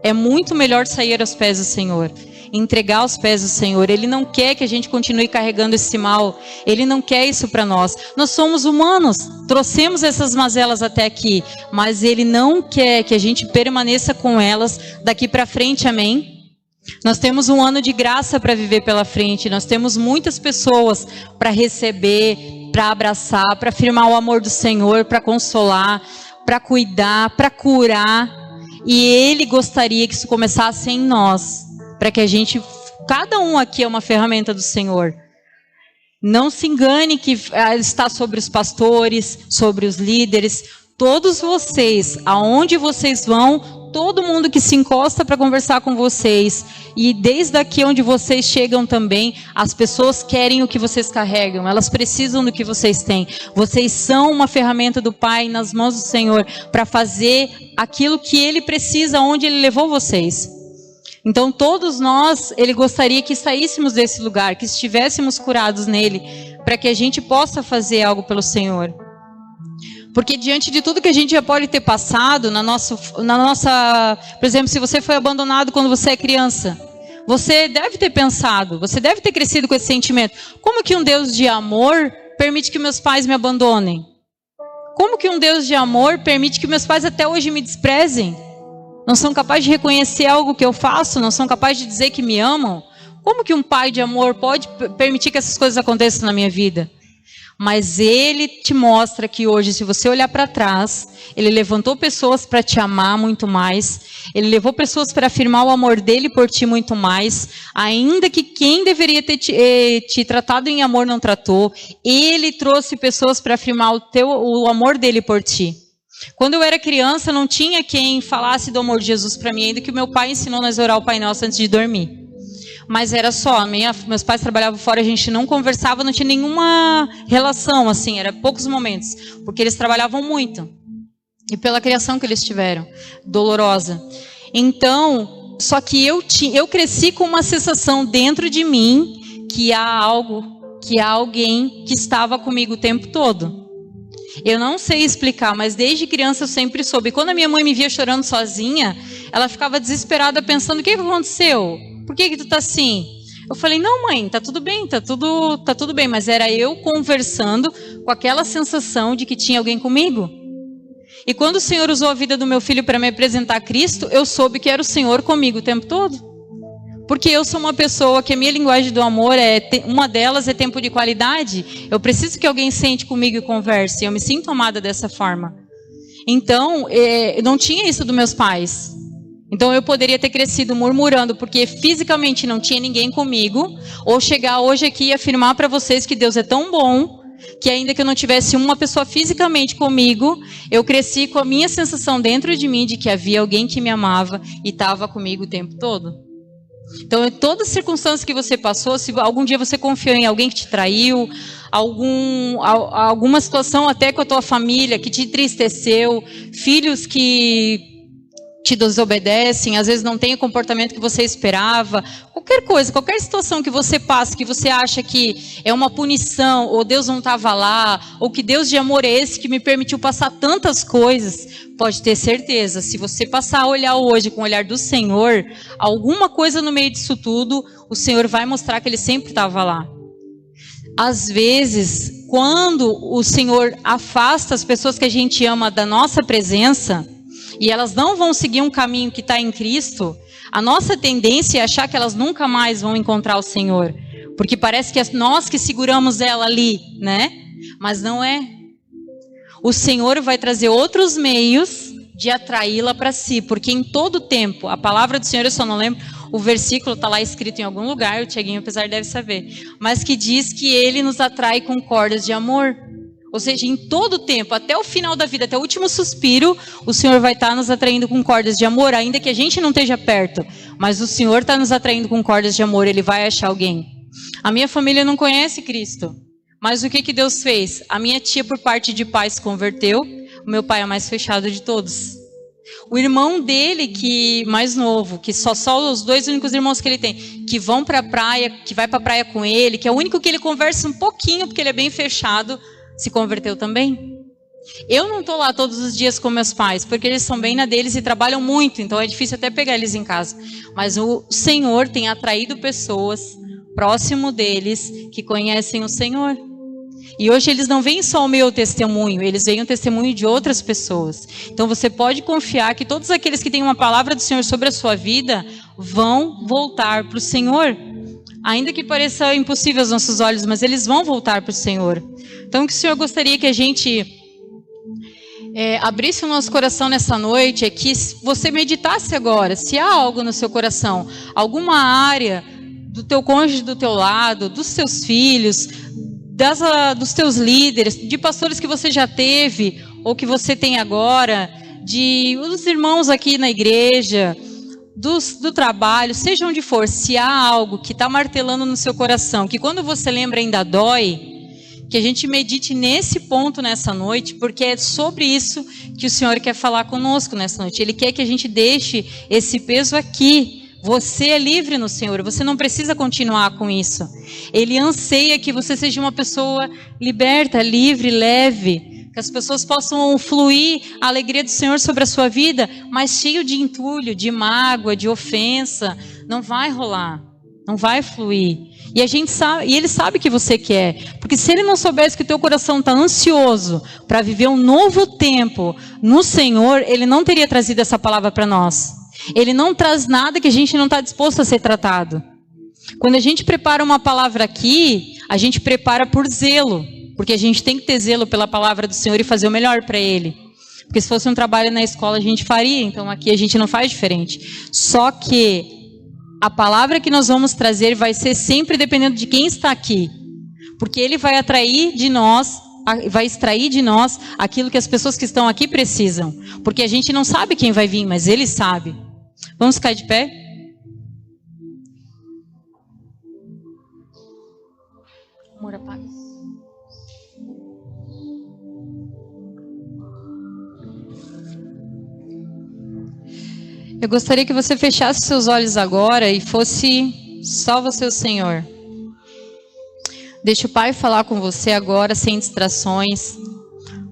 É muito melhor sair aos pés do Senhor, entregar aos pés do Senhor. Ele não quer que a gente continue carregando esse mal. Ele não quer isso para nós. Nós somos humanos, trouxemos essas mazelas até aqui, mas Ele não quer que a gente permaneça com elas daqui para frente, amém? Nós temos um ano de graça para viver pela frente. Nós temos muitas pessoas para receber, para abraçar, para afirmar o amor do Senhor, para consolar, para cuidar, para curar. E Ele gostaria que isso começasse em nós, para que a gente, cada um aqui é uma ferramenta do Senhor. Não se engane que está sobre os pastores, sobre os líderes, todos vocês, aonde vocês vão, todo mundo que se encosta para conversar com vocês, e desde aqui onde vocês chegam também, as pessoas querem o que vocês carregam, elas precisam do que vocês têm. Vocês são uma ferramenta do Pai nas mãos do Senhor para fazer aquilo que Ele precisa, onde Ele levou vocês. Então todos nós, Ele gostaria que saíssemos desse lugar, que estivéssemos curados nele, para que a gente possa fazer algo pelo Senhor. Porque diante de tudo que a gente já pode ter passado, na nossa, por exemplo, se você foi abandonado quando você é criança, você deve ter pensado, você deve ter crescido com esse sentimento. Como que um Deus de amor permite que meus pais me abandonem? Como que um Deus de amor permite que meus pais até hoje me desprezem? Não são capazes de reconhecer algo que eu faço? Não são capazes de dizer que me amam? Como que um pai de amor pode permitir que essas coisas aconteçam na minha vida? Mas Ele te mostra que hoje, se você olhar para trás, Ele levantou pessoas para te amar muito mais, Ele levou pessoas para afirmar o amor dEle por ti muito mais, ainda que quem deveria ter te tratado em amor não tratou, Ele trouxe pessoas para afirmar o amor dEle por ti. Quando eu era criança, não tinha quem falasse do amor de Jesus para mim, ainda que o meu pai ensinou nós a orar o Pai Nosso antes de dormir. Mas era só, meus pais trabalhavam fora, a gente não conversava, não tinha nenhuma relação, assim, era poucos momentos, porque eles trabalhavam muito. E pela criação que eles tiveram, dolorosa. Então, só que eu cresci com uma sensação dentro de mim que há alguém que estava comigo o tempo todo. Eu não sei explicar, mas desde criança eu sempre soube. Quando a minha mãe me via chorando sozinha, ela ficava desesperada pensando, o que aconteceu? Por que tu tá assim? Eu falei, não mãe, tá tudo bem, tá tudo bem. Mas era eu conversando com aquela sensação de que tinha alguém comigo. E quando o Senhor usou a vida do meu filho para me apresentar a Cristo, eu soube que era o Senhor comigo o tempo todo. Porque eu sou uma pessoa que a minha linguagem do amor, uma delas é tempo de qualidade. Eu preciso que alguém sente comigo e converse. Eu me sinto amada dessa forma. Então, não tinha isso dos meus pais. Então eu poderia ter crescido murmurando, porque fisicamente não tinha ninguém comigo. Ou chegar hoje aqui e afirmar para vocês que Deus é tão bom, que ainda que eu não tivesse uma pessoa fisicamente comigo, eu cresci com a minha sensação dentro de mim de que havia alguém que me amava e estava comigo o tempo todo. Então, em todas as circunstâncias que você passou, se algum dia você confiou em alguém que te traiu, alguma situação até com a tua família que te entristeceu, filhos que te desobedecem, às vezes não tem o comportamento que você esperava, qualquer coisa, qualquer situação que você passa, que você acha que é uma punição, ou Deus não estava lá, ou que Deus de amor é esse que me permitiu passar tantas coisas, pode ter certeza, se você passar a olhar hoje com o olhar do Senhor, alguma coisa no meio disso tudo, o Senhor vai mostrar que Ele sempre estava lá. Às vezes, quando o Senhor afasta as pessoas que a gente ama da nossa presença, e elas não vão seguir um caminho que está em Cristo, a nossa tendência é achar que elas nunca mais vão encontrar o Senhor. Porque parece que é nós que seguramos ela ali, né? Mas não é. O Senhor vai trazer outros meios de atraí-la para si. Porque em todo tempo, a palavra do Senhor, eu só não lembro, o versículo está lá escrito em algum lugar, o Tiaguinho apesar deve saber. Mas que diz que Ele nos atrai com cordas de amor. Ou seja, em todo o tempo, até o final da vida, até o último suspiro, o Senhor vai estar nos atraindo com cordas de amor, ainda que a gente não esteja perto. Mas o Senhor está nos atraindo com cordas de amor, Ele vai achar alguém. A minha família não conhece Cristo. Mas o que Deus fez? A minha tia, por parte de pai, se converteu. O meu pai é o mais fechado de todos. O irmão dele, que mais novo, que só os dois únicos irmãos que ele tem, que vão para a praia, que vai para a praia com ele, que é o único que ele conversa um pouquinho, porque ele é bem fechado, se converteu também. Eu não estou lá todos os dias com meus pais, porque eles são bem na deles e trabalham muito, então é difícil até pegar eles em casa. Mas o Senhor tem atraído pessoas próximo deles que conhecem o Senhor. E hoje eles não veem só o meu testemunho, eles veem o testemunho de outras pessoas. Então você pode confiar que todos aqueles que têm uma palavra do Senhor sobre a sua vida vão voltar para o Senhor. Ainda que pareça impossível aos nossos olhos, mas eles vão voltar para o Senhor. Então o que o Senhor gostaria que a gente abrisse o nosso coração nessa noite é que você meditasse agora, se há algo no seu coração, alguma área do teu cônjuge do teu lado, dos seus filhos, dos teus líderes, de pastores que você já teve ou que você tem agora, dos irmãos aqui na igreja, do trabalho, seja onde for, se há algo que está martelando no seu coração, que quando você lembra ainda dói, que a gente medite nesse ponto nessa noite, porque é sobre isso que o Senhor quer falar conosco nessa noite. Ele quer que a gente deixe esse peso aqui. Você é livre no Senhor, você não precisa continuar com isso. Ele anseia que você seja uma pessoa liberta, livre, leve, que as pessoas possam fluir a alegria do Senhor sobre a sua vida, mas cheio de entulho, de mágoa, de ofensa. Não vai rolar, não vai fluir. E a gente sabe, e Ele sabe que você quer, porque se Ele não soubesse que o teu coração está ansioso para viver um novo tempo no Senhor, Ele não teria trazido essa palavra para nós. Ele não traz nada que a gente não está disposto a ser tratado. Quando a gente prepara uma palavra aqui, a gente prepara por zelo. porque a gente tem que ter zelo pela palavra do Senhor e fazer o melhor para Ele. Porque se fosse um trabalho na escola a gente faria, então aqui a gente não faz diferente. Só que a palavra que nós vamos trazer vai ser sempre dependendo de quem está aqui. Porque Ele vai atrair de nós, vai extrair de nós aquilo que as pessoas que estão aqui precisam. Porque a gente não sabe quem vai vir, mas Ele sabe. Vamos ficar de pé? Amor, apaga. Eu gostaria que você fechasse seus olhos agora e fosse só você, o Senhor. Deixa o Pai falar com você agora, sem distrações.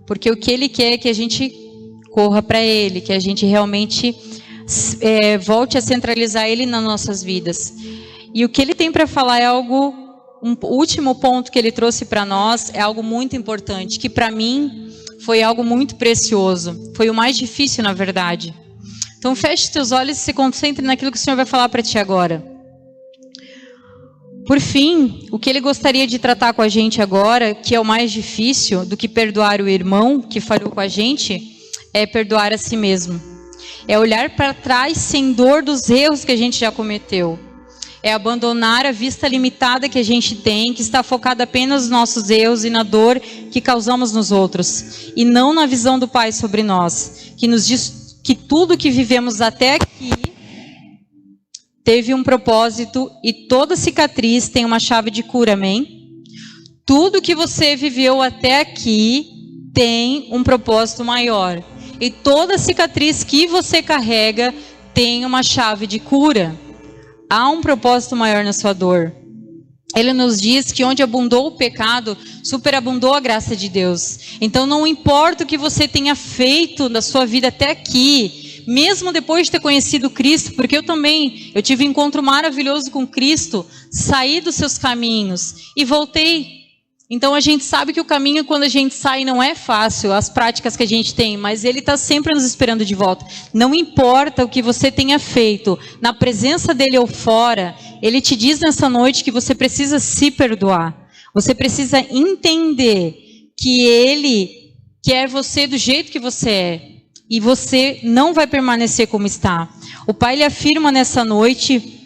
Porque o que Ele quer é que a gente corra para Ele, que a gente realmente volte a centralizar Ele nas nossas vidas. E o que Ele tem para falar é algo, o último ponto que Ele trouxe para nós é algo muito importante, que para mim foi algo muito precioso. Foi o mais difícil, na verdade. Então feche teus olhos e se concentre naquilo que o Senhor vai falar para ti agora. Por fim, o que Ele gostaria de tratar com a gente agora, que é o mais difícil do que perdoar o irmão que falhou com a gente, é perdoar a si mesmo. É olhar para trás sem dor dos erros que a gente já cometeu. É abandonar a vista limitada que a gente tem, que está focada apenas nos nossos erros e na dor que causamos nos outros. E não na visão do Pai sobre nós, que nos diz que tudo que vivemos até aqui teve um propósito e toda cicatriz tem uma chave de cura, amém? Tudo que você viveu até aqui tem um propósito maior. E toda cicatriz que você carrega tem uma chave de cura. Há um propósito maior na sua dor. Ele nos diz que onde abundou o pecado, superabundou a graça de Deus. Então não importa o que você tenha feito na sua vida até aqui, mesmo depois de ter conhecido Cristo, porque eu tive um encontro maravilhoso com Cristo, saí dos seus caminhos e voltei. Então a gente sabe que o caminho quando a gente sai não é fácil, as práticas que a gente tem, mas Ele está sempre nos esperando de volta. Não importa o que você tenha feito, na presença dEle ou fora, Ele te diz nessa noite que você precisa se perdoar. Você precisa entender que Ele quer você do jeito que você é. E você não vai permanecer como está. O Pai lhe afirma nessa noite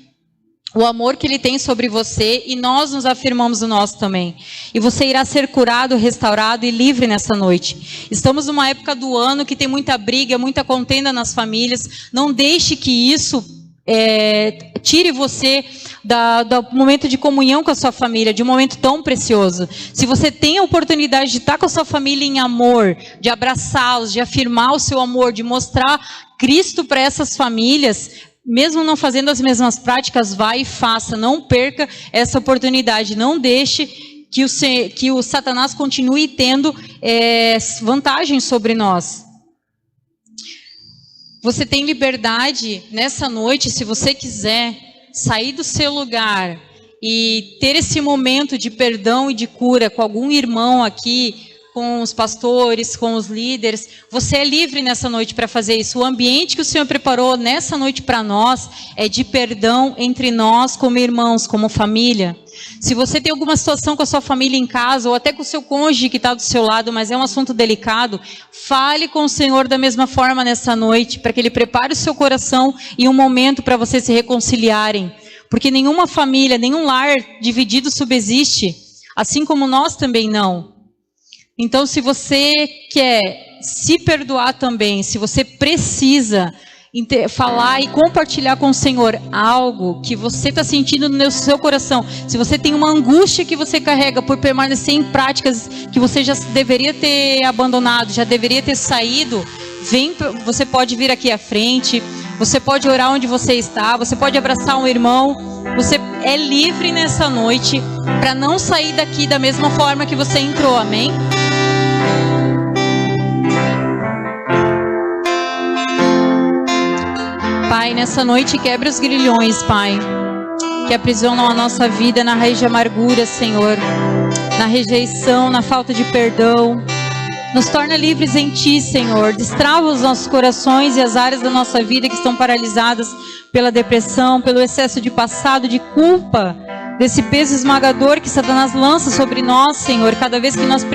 o amor que Ele tem sobre você e nós nos afirmamos o nosso também. E você irá ser curado, restaurado e livre nessa noite. Estamos numa época do ano que tem muita briga, muita contenda nas famílias. Não deixe que isso tire você do momento de comunhão com a sua família, de um momento tão precioso. Se você tem a oportunidade de estar com a sua família em amor, de abraçá-los, de afirmar o seu amor, de mostrar Cristo para essas famílias, mesmo não fazendo as mesmas práticas, vai e faça. Não perca essa oportunidade. Não deixe que o Satanás continue tendo vantagem sobre nós. Você tem liberdade nessa noite, se você quiser, sair do seu lugar e ter esse momento de perdão e de cura com algum irmão aqui, com os pastores, com os líderes. Você é livre nessa noite para fazer isso. O ambiente que o Senhor preparou nessa noite para nós é de perdão entre nós como irmãos, como família. Se você tem alguma situação com a sua família em casa, ou até com o seu cônjuge que está do seu lado, mas é um assunto delicado, fale com o Senhor da mesma forma nessa noite, para que Ele prepare o seu coração e um momento para vocês se reconciliarem. Porque nenhuma família, nenhum lar dividido subsiste, assim como nós também não. Então, se você quer se perdoar também, se você precisa falar e compartilhar com o Senhor algo que você está sentindo no seu coração, se você tem uma angústia que você carrega por permanecer em práticas que você já deveria ter abandonado, já deveria ter saído, você pode vir aqui à frente, você pode orar onde você está, você pode abraçar um irmão, você é livre nessa noite para não sair daqui da mesma forma que você entrou, amém? Pai, nessa noite quebra os grilhões, Pai, que aprisionam a nossa vida na raiz de amargura, Senhor, na rejeição, na falta de perdão. Nos torna livres em Ti, Senhor. Destrava os nossos corações e as áreas da nossa vida que estão paralisadas pela depressão, pelo excesso de passado, de culpa, desse peso esmagador que Satanás lança sobre nós, Senhor, cada vez que nós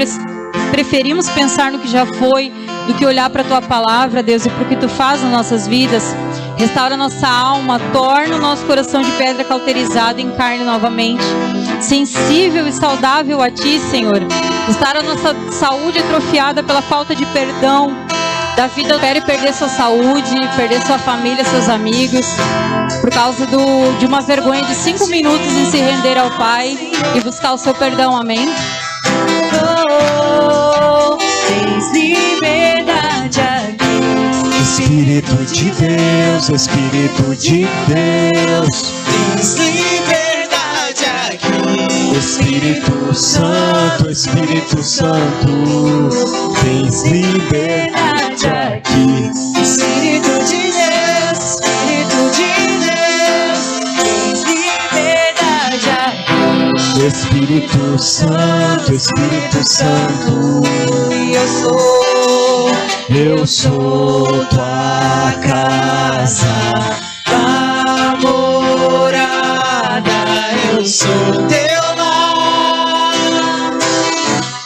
preferimos pensar no que já foi, do que olhar para a Tua palavra, Deus, e para o que Tu faz nas nossas vidas. Restaura nossa alma, torna o nosso coração de pedra cauterizado em carne novamente, sensível e saudável a Ti, Senhor. Restaura a nossa saúde atrofiada pela falta de perdão. Davi prefere perder sua saúde, perder sua família, seus amigos, por causa de uma vergonha de 5 minutos em se render ao Pai e buscar o seu perdão, amém? Oh, tens liberdade aqui, Espírito de Deus, Espírito de Deus, tens liberdade aqui, Espírito Santo, Espírito Santo, tens liberdade aqui. Espírito de Deus, Espírito de Deus, tens liberdade aqui. Espírito Santo, Espírito Santo, Eu sou tua casa, tua morada, eu sou teu lar.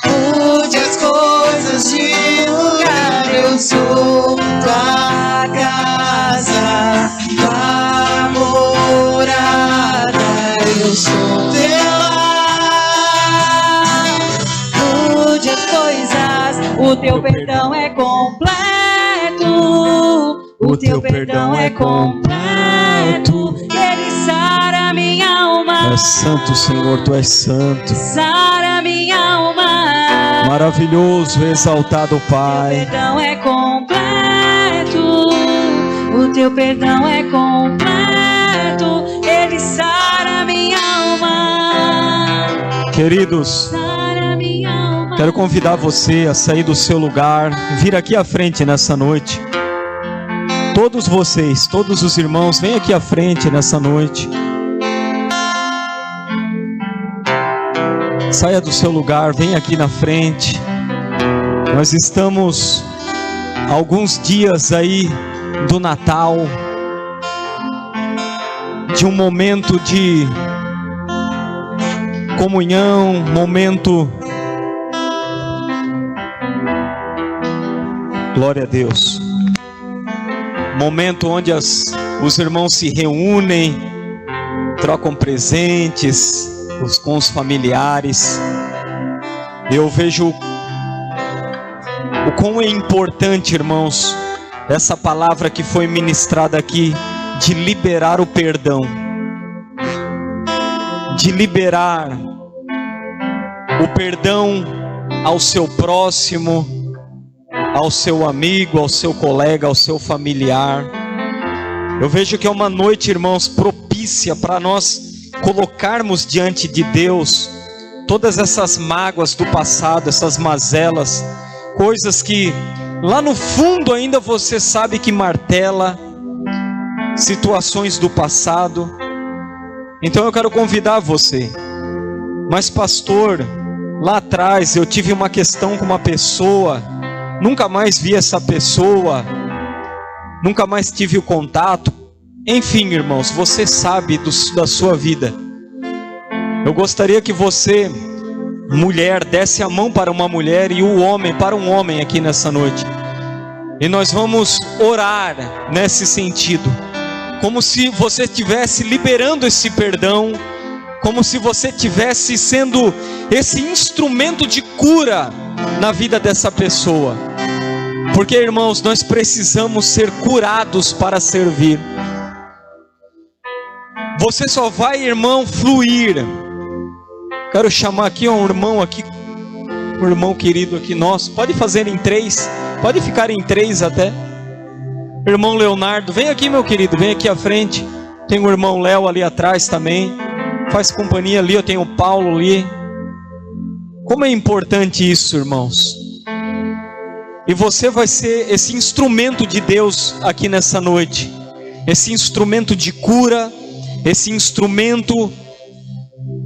Mude as coisas de lugar, eu sou tua casa, tua morada, eu sou teu lar. Mude as coisas, o teu perdão é completo, o teu perdão é completo, ele sara minha alma. é santo, Senhor, Tu és santo, Sara minha alma. maravilhoso, exaltado O Pai. perdão é completo, o teu perdão é completo, ele sara minha alma. Queridos, Sara minha alma. quero convidar você a sair do seu lugar, vir aqui à frente nessa noite. Todos vocês, todos os irmãos, vem aqui à frente nessa noite. Saia do seu lugar, vem aqui na frente. Nós estamos há alguns dias aí do Natal, de um momento de comunhão, momento... Glória a Deus. Momento onde os irmãos se reúnem, trocam presentes com os familiares. Eu vejo o quão é importante, irmãos, essa palavra que foi ministrada aqui, de liberar o perdão, de liberar o perdão ao seu próximo, ao seu amigo, ao seu colega, ao seu familiar. Eu vejo que é uma noite, irmãos, propícia para nós colocarmos diante de Deus todas essas mágoas do passado, essas mazelas, coisas que lá no fundo ainda você sabe que martela, situações do passado. Então eu quero convidar você. Mas pastor, lá atrás eu tive uma questão com uma pessoa, nunca mais vi essa pessoa, nunca mais tive o contato. Enfim, irmãos, você sabe da sua vida. Eu gostaria que você, mulher, desse a mão para uma mulher e o homem para um homem aqui nessa noite. E nós vamos orar nesse sentido, como se você estivesse liberando esse perdão, como se você estivesse sendo esse instrumento de cura na vida dessa pessoa. Porque, irmãos, nós precisamos ser curados para servir. Você só vai, irmão, fluir. Quero chamar aqui um irmão querido aqui nosso. Pode fazer em 3, pode ficar em 3 até. Irmão Leonardo, vem aqui, meu querido, vem aqui à frente. Tem o irmão Léo ali atrás também. Faz companhia ali, eu tenho o Paulo ali. Como é importante isso, irmãos. E você vai ser esse instrumento de Deus aqui nessa noite. Esse instrumento de cura, esse instrumento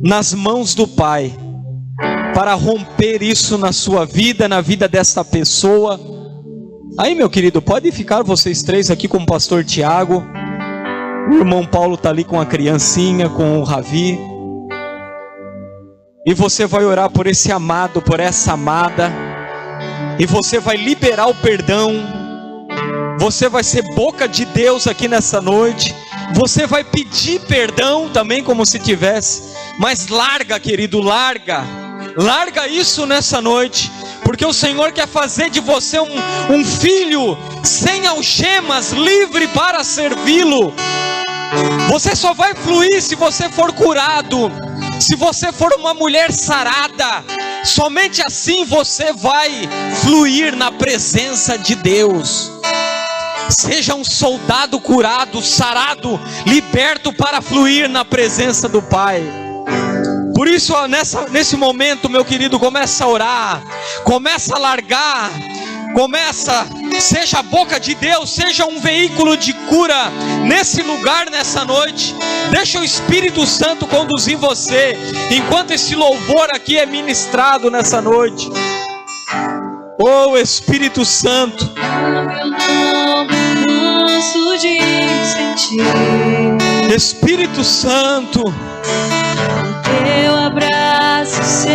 nas mãos do Pai, para romper isso na sua vida, na vida dessa pessoa. Aí, meu querido, pode ficar vocês 3 aqui com o pastor Tiago. O irmão Paulo está ali com a criancinha, com o Ravi. E você vai orar por esse amado, por essa amada. E você vai liberar o perdão. Você vai ser boca de Deus aqui nessa noite. Você vai pedir perdão também, como se tivesse. Mas larga, querido, larga. Larga isso nessa noite. Porque o Senhor quer fazer de você um filho sem algemas, livre para servi-lo. Você só vai fluir se você for curado. Se você for uma mulher sarada, somente assim você vai fluir na presença de Deus. Seja um soldado curado, sarado, liberto para fluir na presença do Pai. Por isso, nesse momento, meu querido, começa a orar, começa a largar, seja a boca de Deus, seja um veículo de cura nesse lugar, nessa noite. Deixa o Espírito Santo conduzir você, enquanto esse louvor aqui é ministrado nessa noite. Oh Espírito Santo, Canso de sentir Espírito Santo, teu abraço.